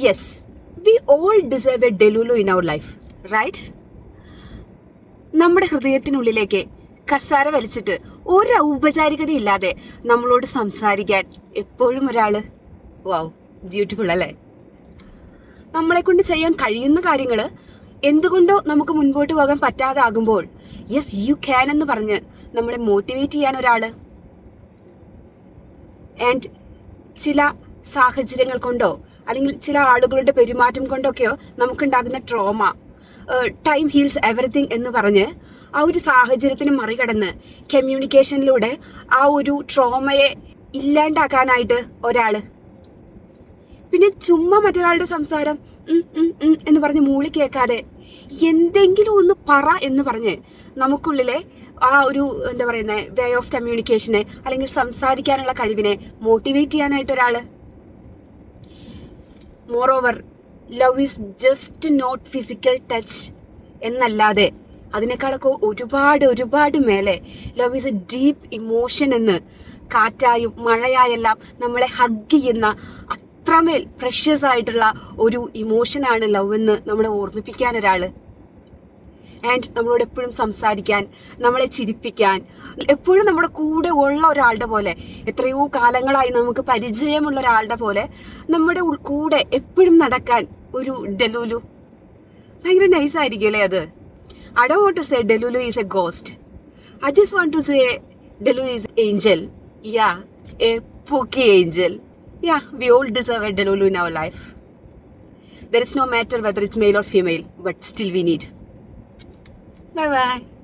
Yes, we all deserve a delulu in our life, right? നമ്മുടെ ഹൃദയത്തിനുള്ളിലേക്ക് കസാര വലിച്ചിട്ട് ഒരു ഔപചാരികതയില്ലാതെ നമ്മളോട് സംസാരിക്കാൻ എപ്പോഴും ഒരാള്. വാവ്, ബ്യൂട്ടിഫുൾ അല്ലേ? നമ്മളെ കൊണ്ട് ചെയ്യാൻ കഴിയുന്ന കാര്യങ്ങൾ എന്തുകൊണ്ടോ നമുക്ക് മുൻപോട്ട് പോകാൻ പറ്റാതാകുമ്പോൾ യെസ് യു ക്യാൻ എന്ന് പറഞ്ഞ് നമ്മളെ മോട്ടിവേറ്റ് ചെയ്യാൻ ഒരാള്. ആൻഡ് ചില സാഹചര്യങ്ങൾ കൊണ്ടോ അല്ലെങ്കിൽ ചില ആളുകളുടെ പെരുമാറ്റം കൊണ്ടൊക്കെയോ നമുക്കുണ്ടാകുന്ന ട്രോമ, ടൈം ഹീൽസ് എവറിത്തിങ് എന്ന് പറഞ്ഞ് ആ ഒരു സാഹചര്യത്തിന് മറികടന്ന് കമ്മ്യൂണിക്കേഷനിലൂടെ ആ ഒരു ട്രോമയെ ഇല്ലാണ്ടാക്കാനായിട്ട് ഒരാള്. പിന്നെ ചുമ്മാ മറ്റൊരാളുടെ സംസാരം എന്ന് പറഞ്ഞ് മൂളി കേൾക്കാതെ എന്തെങ്കിലും ഒന്ന് പറ എന്ന് പറഞ്ഞ് നമുക്കുള്ളിലെ ആ ഒരു എന്താ പറയുന്നത് വേ ഓഫ് കമ്മ്യൂണിക്കേഷനെ അല്ലെങ്കിൽ സംസാരിക്കാനുള്ള കഴിവിനെ മോട്ടിവേറ്റ് ചെയ്യാനായിട്ട് ഒരാള്. Moreover, love is just not physical touch എന്നല്ലാതെ അതിനേക്കാളൊക്കെ ഒരുപാട് മേലെ love is a deep emotion എന്ന് കാറ്റായും മഴയായെല്ലാം നമ്മളെ ഹഗ് ചെയ്യുന്ന അത്രമേൽ പ്രഷ്യസ് ആയിട്ടുള്ള ഒരു ഇമോഷനാണ് ലവ് എന്ന് നമ്മളെ ഓർമ്മിപ്പിക്കാൻ ഒരാള്. ആൻഡ് നമ്മളോട് എപ്പോഴും സംസാരിക്കാൻ, നമ്മളെ ചിരിപ്പിക്കാൻ, എപ്പോഴും നമ്മുടെ കൂടെ ഉള്ള ഒരാളുടെ പോലെ, എത്രയോ കാലങ്ങളായി നമുക്ക് പരിചയമുള്ള ഒരാളുടെ പോലെ നമ്മുടെ കൂടെ എപ്പോഴും നടക്കാൻ ഒരു ഡെലുലു. ഭയങ്കര നൈസായിരിക്കും അല്ലേ അത്? I don't want to say Delulu is a ghost. I just want to say Delulu is an angel. Yeah, a spooky angel. Yeah, we all deserve a Delulu in our life. There is no matter whether it's male or female, but still we need. Bye bye.